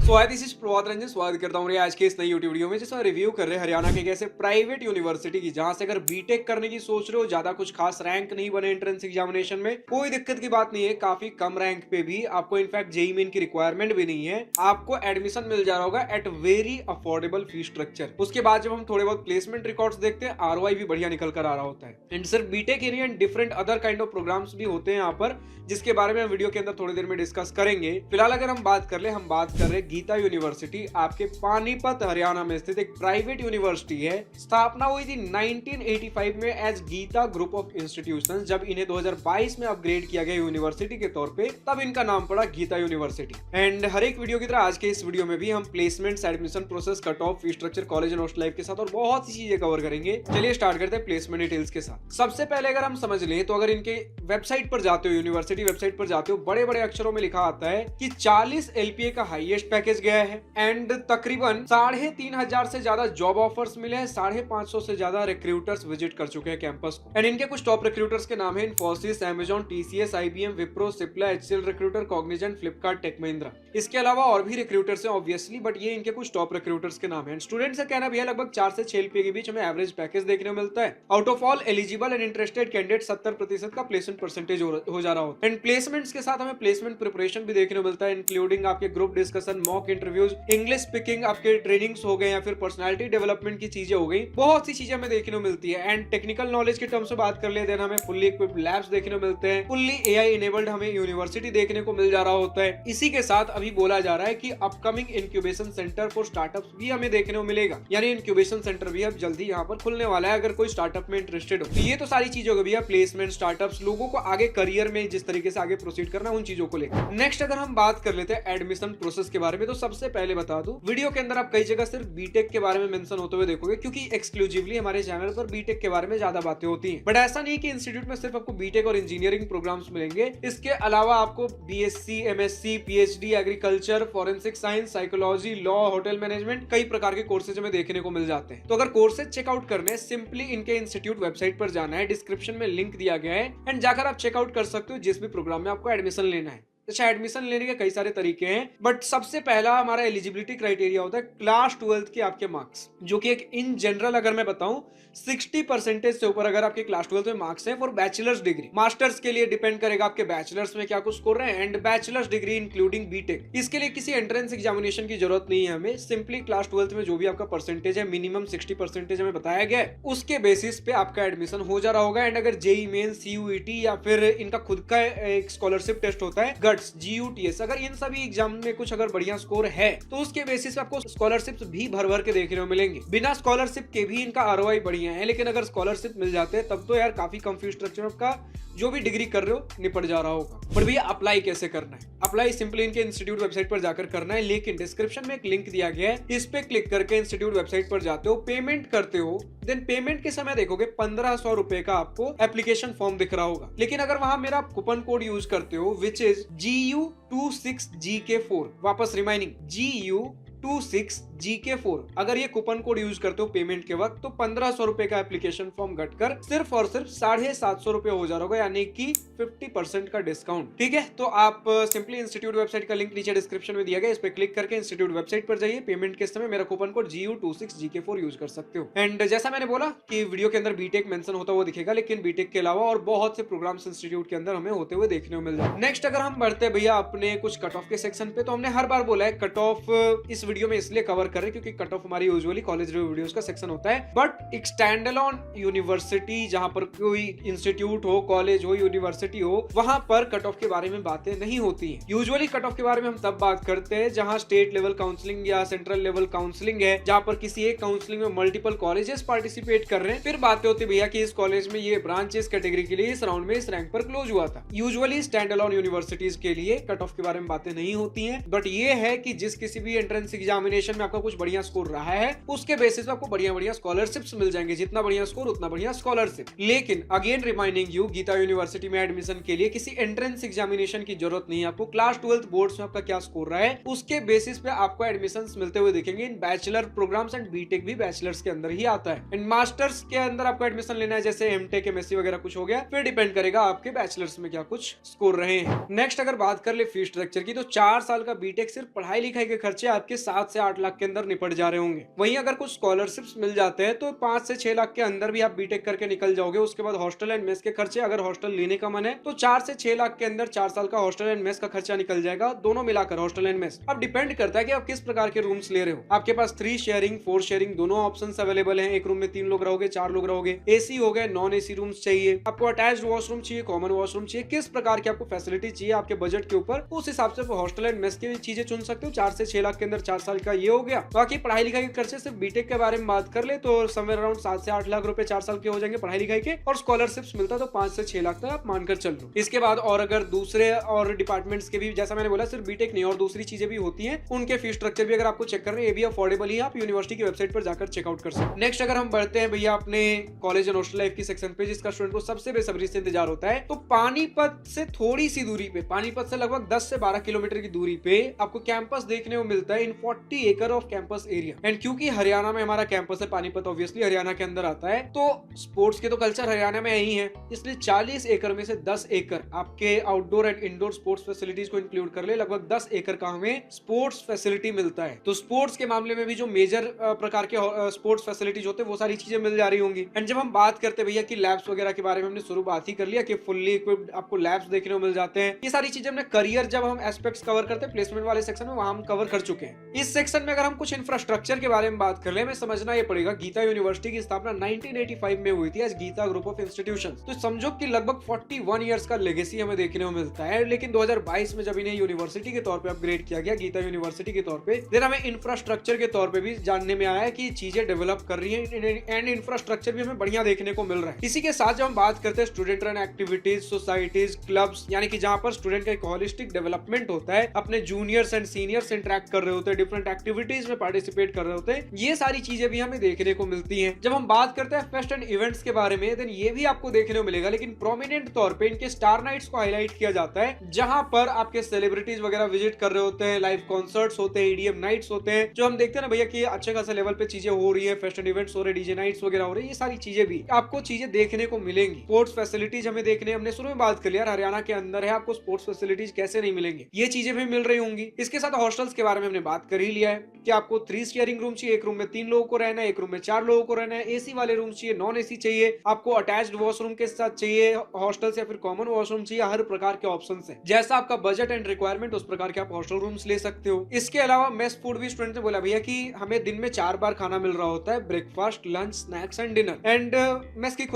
This is Prabhat Ranjan. स्वागत करता हूँ आज के इस नई यूट्यूब वीडियो में, जिसमें रिव्यू कर रहे हैं हरियाणा के ऐसे प्राइवेट यूनिवर्सिटी की, जहां से अगर बीटेक करने की सोच रहे हो, ज्यादा कुछ खास रैंक नहीं बने एंट्रेंस एग्जामिनेशन में, कोई दिक्कत की बात नहीं है। काफी कम रैंक पे भी आपको इनफैक्ट जेईई मेन की रिक्वायरमेंट भी नहीं है, आपको एडमिशन मिल जा रहा होगा at very affordable fee structure. उसके बाद जब हम थोड़े बहुत प्लेसमेंट रिकॉर्ड्स देखते हैं, आरओआई भी बढ़िया निकल कर आ रहा होता है। एंड सिर्फ बीटेक ही नहीं, and different other kind of programs भी होते हैं यहाँ पर, जिसके बारे में हम वीडियो के अंदर थोड़ी देर में डिस्कस करेंगे। फिलहाल अगर हम बात कर ले, हम बात कर रहे गीता यूनिवर्सिटी, आपके पानीपत हरियाणा में स्थित एक प्राइवेट यूनिवर्सिटी है। स्थापना हुई थी 1985 में as Geeta group of institutions. जब इन्हें 2022 में अपग्रेड किया गया यूनिवर्सिटी के तौर पे, तब इनका नाम पड़ा गीता यूनिवर्सिटी। एंड हर एक वीडियो की तरह आज के इस वीडियो में भी हम placements, admission process, cut off, fee structure, college and hostel life के साथ और बहुत सी चीजें कवर करेंगे। चलिए स्टार्ट करते हैं प्लेसमेंट डिटेल्स के साथ। सबसे पहले अगर हम समझ लें तो अगर इनके वेबसाइट पर जाते हो, यूनिवर्सिटी वेबसाइट पर जाते हो, बड़े बड़े अक्षरों में लिखा आता है कि 40 एलपीए का हाईएस्ट पैकेज गया है एंड तकरीबन 3,500 से ज्यादा जॉब ऑफर्स मिले हैं। 550 से ज्यादा रिक्रूटर्स विजिट कर चुके हैं कैंपस को। एंड इनके कुछ टॉप रिक्रूटर्स के नाम है Infosys, Amazon, TCS, IBM, Wipro, Cipla, HCL recruiter, Cognizant, Flipkart, Tech Mahindra. इसके अलावा और भी रिक्रूटर्स हैं ऑब्वियसली, बट ये इनके कुछ टॉप रिक्रूटर्स के नाम है। स्टूडेंट्स का कहना भी है लगभग 4 से 6 एलपीए के बीच हमें एवरेज पैकेज देखने को मिलता है। Out of all eligible and interested candidate 70% का प्लेसमेंट परसेंटेज हो जा रहा होता है। एंड प्लेसमेंट्स के साथ हमें प्लेसमेंट प्रिपरेशन भी देखने को मिलता है, इंक्लूडिंग आपके group discussion, mock interviews, English speaking, आपके ट्रेनिंग्स हो गए या फिर पर्सनालिटी डेवलपमेंट की चीजें हो गई। बहुत सी चीजें हमें देखने को मिलती है। एंड टेक्निकल नॉलेज के टर्म्स में बात कर ले, देन हमें फुल्ली इक्विप्ड लैब्स देखने को मिलते हैं, फुल्ली एआई इनेबल्ड हमें यूनिवर्सिटी देखने को मिल जा रहा होता है। इसी के साथ अभी बोला जा रहा है कि upcoming incubation centre for startups भी हमें देखने को मिलेगा, यानी इंक्यूबेशन सेंटर भी अब जल्दी यहाँ पर खुलने वाला है अगर कोई स्टार्टअप में इंटरेस्टेड हो। तो ये तो सारी चीजों को भैया प्लेसमेंट, स्टार्टअप्स, लोगों को आगे करियर में जिस तरीके से आगे प्रोसीड करना, उन चीजों को लेकर। नेक्स्ट अगर हम बात कर लेते हैं एडमिशन प्रोसेस के बारे में, तो सबसे पहले बता दूं, वीडियो के अंदर आप कई जगह सिर्फ बीटेक के बारे में मेंशन होते हुए देखोगे, क्योंकि एक्सक्लूसिवली हमारे चैनल पर बीटेक के बारे में ज्यादा बातें होती हैं। बट ऐसा नहीं कि इंस्टीट्यूट में सिर्फ आपको बीटेक और इंजीनियरिंग प्रोग्राम्स मिलेंगे। इसके अलावा आपको BSc, MSc, PhD, agriculture, forensic science, psychology, law, hotel management, कई प्रकार के कोर्सेज हमें देखने को मिल जाते हैं। तो अगर कोर्सेज चेकआउट करने, सिंपली इनके इंस्टीट्यूट वेबसाइट पर जाना है, डिस्क्रिप्शन में लिंक दिया गया है, एंड जाकर आप चेकआउट कर सकते हो जिस भी प्रोग्राम में आपको एडमिशन लेना है। अच्छा, एडमिशन लेने के कई सारे तरीके हैं, बट सबसे पहला हमारा एलिजिबिलिटी क्राइटेरिया होता है क्लास 12th के आपके मार्क्स, जो कि एक इन जनरल अगर मैं बताऊं 60% से ऊपर अगर आपके क्लास 12th में मार्क्स हैं फॉर बैचलर्स डिग्री। मास्टर्स के लिए डिपेंड करेगा आपके बैचलर्स में क्या कुछ स्कोर है, and bachelors degree including BTech. इसके लिए किसी एंट्रेंस एग्जामिनेशन की जरूरत नहीं है हमें, सिंपली क्लास 12th में जो भी आपका परसेंटेज है, मिनिमम 60% हमें बताया गया है, उसके बेसिस पे आपका एडमिशन हो जा रहा होगा। एंड अगर जेईई मेन, सीयूईटी या फिर इनका खुद का एक स्कॉलरशिप टेस्ट होता है गट्स, जीयूटीएस, अगर इन सभी एग्जाम में कुछ अगर बढ़िया स्कोर है तो उसके बेसिस पे आपको स्कॉलरशिप्स भी भर भर के देखने को मिलेंगे। बिना स्कॉलरशिप के भी इनका आरओआई बढ़िया है, लेकिन अगर स्कॉलरशिप मिल जाते हैं तब तो यार काफी कम फी स्ट्रक्चर का जो भी डिग्री कर रहे हो निपट जा रहा होगा। पर भैया अप्लाई कैसे करना है? अप्लाई सिंपली इनके इंस्टीट्यूट वेबसाइट पर जाकर करना है, लेकिन डिस्क्रिप्शन में एक लिंक दिया गया है, इस पे क्लिक करके इंस्टीट्यूट वेबसाइट पर जाते हो, पेमेंट करते हो, देन पेमेंट के समय देखोगे 1500 रुपए का आपको एप्लीकेशन फॉर्म दिख रहा होगा। लेकिन अगर वहां मेरा कूपन कोड यूज करते हो विच इज GU26GK4, वापस रिमाइंडिंग GU26GK4, अगर ये कूपन कोड यूज करते हो पेमेंट के वक्त, तो 1500 रुपए का एप्लीकेशन फॉर्म घटकर सिर्फ और सिर्फ 750 रुपए हो जा रहा होगा, यानी कि 50% का डिस्काउंट। ठीक है, तो आप सिंपली इंस्टीट्यूट वेबसाइट का लिंक नीचे डिस्क्रिप्शन में दिया गया, इस पे क्लिक करके इंस्टीट्यूट वेबसाइट पर जाइए, पेमेंट के समय मेरा कूपन कोड GU26GK4 यूज कर सकते हो। एंड जैसा मैंने बोला कि वीडियो के अंदर बीटेक मेंशन होता हुआ दिखेगा, लेकिन बीटेक के अलावा और बहुत से प्रोग्राम्स इंस्टीट्यूट के अंदर हमें होते हुए देखने को मिल जाए। नेक्स्ट अगर हम बढ़ते हैं भैया अपने कुछ कट ऑफ के सेक्शन पे, तो हमने हर बार बोला है कट ऑफ इस वीडियो में इसलिए कवर करें क्योंकि कट ऑफ हमारी यूजुअली कॉलेज रिव्यू वीडियोस का सेक्शन होता है, बट एक स्टैंड अलोन यूनिवर्सिटी, जहां पर कोई इंस्टीट्यूट हो, कॉलेज हो, यूनिवर्सिटी हो, वहां पर कट ऑफ के बारे में बातें नहीं होती हैं। यूजुअली कट ऑफ के बारे में हम तब बात करते हैं जहां स्टेट लेवल काउंसलिंग या सेंट्रल लेवल काउंसलिंग है, जहां पर किसी एक काउंसलिंग में मल्टीपल कॉलेजेस पार्टिसिपेट कर रहे हैं। फिर बातें होती भैया कि इस कॉलेज में ये ब्रांच इस कैटेगरी के लिए इस राउंड में इस रैंक पर क्लोज हुआ था। यूजुअली स्टैंड अलोन यूनिवर्सिटीज के लिए कट ऑफ के बारे में बातें नहीं होती हैं, बट ये है कि जिस किसी भी एंट्रेंस एग्जामिनेशन में आपका कुछ बढ़िया स्कोर रहा है, उसके बेसिस पे आपको बढ़िया बढ़िया स्कॉलरशिप्स मिल जाएंगे। जितना बढ़िया स्कोर उतना बढ़िया स्कॉलरशिप। लेकिन again reminding you, Geeta university में एडमिशन के लिए किसी एंट्रेंस एग्जामिनेशन की जरूरत नहीं है। आपको क्लास 12th बोर्ड्स में आपका क्या स्कोर रहा है उसके बेसिस पे आपको एडमिशन मिलते हुए दिखेंगे इन बैचलर प्रोग्राम्स। एंड बीटेक भी बैचलर्स के अंदर ही आता है। एंड मास्टर्स के अंदर आपको एडमिशन लेना है, जैसे एमटेक एमएससी वगैरह कुछ हो गया, फिर डिपेंड करेगा आपके बैचलर्स में क्या कुछ स्कोर रहे हैं। नेक्स्ट अगर बात कर ले फी स्ट्रक्चर की, तो 4 साल का बीटेक सिर्फ पढ़ाई लिखाई के खर्चे आपके 7 से 8 लाख के अंदर निपट जा रहे होंगे। वहीं अगर कुछ स्कॉलरशिप्स मिल जाते हैं तो 5 से 6 लाख के अंदर भी आप बीटेक करके निकल जाओगे। उसके बाद हॉस्टल एंड मेस के खर्चे, अगर हॉस्टल लेने का मन है तो 4 से 6 लाख के अंदर 4 साल का हॉस्टल एंड मेस का खर्चा निकल जाएगा, दोनों मिलाकर हॉस्टल एंड मेस। अब डिपेंड करता है कि आप किस प्रकार के रूम्स ले रहे हो। आपके पास 3 शेयरिंग 4 शेयरिंग दोनों ऑप्शन अवेलेबल है। एक रूम में 3 लोग रहोगे, 4 लोग रहोगे, एसी हो गए, नॉन एसी रूम्स चाहिए, आपको अटैच्ड वॉशरूम चाहिए, कॉमन वॉशरूम चाहिए, किस प्रकार की आपको फैसिलिटी चाहिए आपके बजट के ऊपर, उस हिसाब से हॉस्टल एंड मेस की चीजें चुन सकते हो। 4 से 6 लाख के अंदर 4 साल का ये हो गया। बाकी पढ़ाई लिखाई के खर्चे सिर्फ बीटेक के बारे में बात कर ले तो समवेयर अराउंड 7 से 8 लाख रुपए 4 साल के हो जाएंगे पढ़ाई लिखाई के, और स्कॉलरशिप्स मिलता तो 5 से 6 लाख तक आप मानकर चल लो। इसके बाद और अगर दूसरे और डिपार्टमेंट्स के भी, जैसा मैंने बोला, सिर्फ बीटेक नहीं और दूसरी चीजें भी होती हैं, उनके फीस स्ट्रक्चर भी अगर आपको चेक करना है, ये भी अफोर्डेबल ही आप यूनिवर्सिटी की वेबसाइट पर जाकर चेकआउट कर सकते। नेक्स्ट अगर हम बढ़ते हैं भैया अपने कॉलेज एंड हॉस्टल लाइफ की सेक्शन पे, जिसका स्टूडेंट को सबसे बेसब्री से इंतजार होता है, तो पानीपत से थोड़ी सी दूरी पे, पानीपत से लगभग 10 से 12 किलोमीटर की दूरी पे आपको कैंपस देखने को मिलता है इन 40 एकड़ ऑफ कैंपस एरिया। एंड क्योंकि हरियाणा में हमारा कैंपस है, पानीपत ऑब्वियसली हरियाणा के अंदर आता है, तो स्पोर्ट्स के तो कल्चर हरियाणा में ही है, इसलिए 40 एकड़ में से 10 एकड़ आपके outdoor and indoor sports facilities को इंक्लूड कर ले, लगभग 10 एकड़ का हमें स्पोर्ट्स फैसिलिटी मिलता है। तो स्पोर्ट्स के मामले में भी जो मेजर प्रकार के स्पोर्ट्स फैसिलिटीज होते हैं वो सारी चीजें मिल जा रही होंगी। एंड जब हम बात करते भैया कि लैब्स वगैरह के बारे में, हमने शुरू बात ही कर लिया कि फुल्ली इक्विप्ड आपको लैब्स देखने को मिल जाते हैं। ये सारी चीजें हमने करियर जब हम एस्पेक्ट्स कवर करते हैं प्लेसमेंट वाले सेक्शन में, वहां हम कवर कर चुके हैं। इस सेक्शन में अगर हम कुछ इंफ्रास्ट्रक्चर के बारे में बात कर ले, हमें समझना ये पड़ेगा गीता यूनिवर्सिटी की स्थापना 1985 में हुई थी as Geeta group of institutions. तो समझो कि लगभग 41 इयर्स का लेगेसी हमें देखने को मिलता है। लेकिन 2022 में जब इन्हें यूनिवर्सिटी के तौर पे अपग्रेड किया गया, गीता यूनिवर्सिटी के तौर पे, देन हमें इंफ्रास्ट्रक्चर के तौर पे भी जानने में आया है कि चीजें डेवलप कर रही है एंड इंफ्रास्ट्रक्चर भी हमें बढ़िया देखने को मिल रहा है। इसी के साथ जब हम बात करते हैं student run activities, societies, clubs, यानी कि जहां पर स्टूडेंट का एक होलिस्टिक डेवलपमेंट होता है, अपने जूनियर्स एंड सीनियर्स इंटरेक्ट कर रहे होते हैं, डिफरेंट एक्टिविटीज में पार्टिसिपेट कर रहे होते हैं, ये सारी चीजें भी हमें देखने को मिलती हैं। जब हम बात करते हैं फेस्ट एंड इवेंट्स के बारे में, देन ये भी आपको देखने को मिलेगा, लेकिन प्रोमिनेंट तौर पे इनके स्टार नाइट्स को हाईलाइट किया जाता है, जहां पर आपके सेलिब्रिटीज वगैरह विजिट कर रहे होते हैं, लाइव कॉन्सर्ट्स होते हैं, ईडीएम नाइट्स होते हैं, जो हम देखते हैं ना भैया कि अच्छे खासे लेवल पे चीजें हो रही है, फेस्ट एंड इवेंट्स हो रहे, डीजे नाइट्स वगैरह हो रही है, ये सारी चीजें भी आपको चीजें देखने को मिलेंगी। स्पोर्ट्स फैसिलिटीज हमें देखने, हमने शुरू में बात कर लिया हरियाणा के अंदर है, आपको स्पोर्ट्स फैसिलिटीज कैसे नहीं मिलेंगी, ये चीजें भी मिल रही होंगी। इसके साथ हॉस्टल्स के बारे में हमने बात कर ही लिया है कि आपको 3 शेयरिंग रूम चाहिए, एक रूम में 3 लोगों को रहना है, एक रूम में 4 लोगों को रहना है, एसी वाले रूम चाहिए, नॉन एसी चाहिए, आपको अटैच्ड वॉशरूम के साथ चाहिए हॉस्टल्स या फिर कॉमन वॉशरूम चाहिए, हर प्रकार के ऑप्शन है। जैसा आपका बजट एंड रिक्वायरमेंट उस प्रकार के आप हॉस्टल रूम्स ले सकते हो। इसके अलावा मेस फूड भी स्टूडेंट ने बोला भैया कि हमें दिन में 4 बार खाना मिल रहा होता है, breakfast, lunch, snacks and dinner. And mess की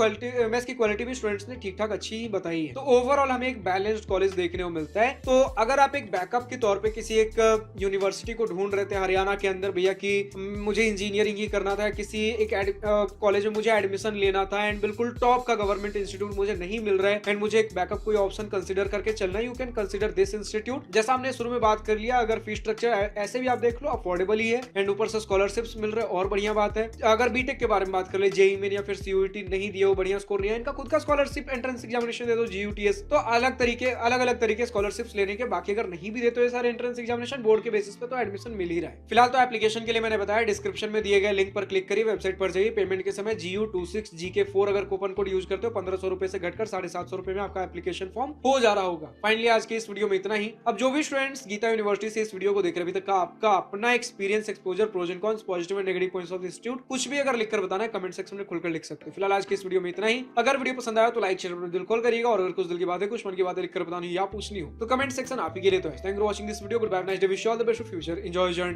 क्वालिटी भी स्टूडेंट्स ने ठीक ठाक अच्छी ही बताई है। तो ओवरऑल हमें एक बैलेंस्ड कॉलेज देखने को मिलता है। तो अगर आप एक बैकअप के तौर पे किसी एक यूनिवर्सिटी को ढूंढ रहे थे हरियाणा के अंदर भैया कि मुझे इंजीनियरिंग ही करना था, किसी एक कॉलेज में मुझे एडमिशन लेना था एंड बिल्कुल टॉप का गवर्नमेंट इंस्टीट्यूट मुझे नहीं मिल रहा है एंड मुझे एक बैकअप कोई ऑप्शन कंसीडर करके चलना है, you can consider this institute. जैसा हमने शुरू में बात कर लिया, अगर फीस स्ट्रक्चर ऐसे भी आप देख लो अफोर्डेबल ही है एंड ऊपर से स्कॉलरशिप्स मिल रहे हैं और बढ़िया बात है। अगर बीटेक के बारे में बात कर ले, जेईई में या फिर सीयूईटी नहीं दिया हो, बढ़िया स्कोर नहीं है, इनका खुद का स्कॉलरशिप एंट्रेंस एग्जामिनेशन दे दो, जीयूटीएस, तो अलग अलग तरीके स्कॉलरशिप्स लेने के। बाकी अगर नहीं भी देते हो सारे एंट्रेंस एग्जामिनेशन बोर्ड के बेसिस पे, तो एडमिशन मिल ही रहा है। फिलहाल तो एप्लीकेशन के लिए मैंने बताया डिस्क्रिप्शन में दिए गए लिंक पर क्लिक करिए, वेबसाइट पर जाइए, पेमेंट के समय GU26 GK4 अगर कूपन कोड यूज करते हो 1500 रुपए से घटकर 750 रुपए में आपका एप्लीकेशन फॉर्म हो जा रहा होगा। फाइनली आज के इस वीडियो में इतना ही। अब जो भी स्टूडेंट्स गीता यूनिवर्सिटी से इस वीडियो को देख रहे हैं, अभी तक का आपका अपना experience, exposure, pros and cons, positive and negative points of institute, कुछ भी अगर लिखकर बताना है कमेंट सेक्शन में खुलकर लिख सकते हो। फिलहाल आज के इस वीडियो में इतना ही। अगर वीडियो पसंद आया तो लाइक शेयर अपना दिल खोल करिएगा, और अगर कुछ दिल की बातें, कुछ मन की बातें लिखकर बतानी या पूछनी हो तो कमेंट सेक्शन आप ही के लिए तो है। Thank you for watching this video, good bye, nice day, wish you all the best for future, enjoy your journey.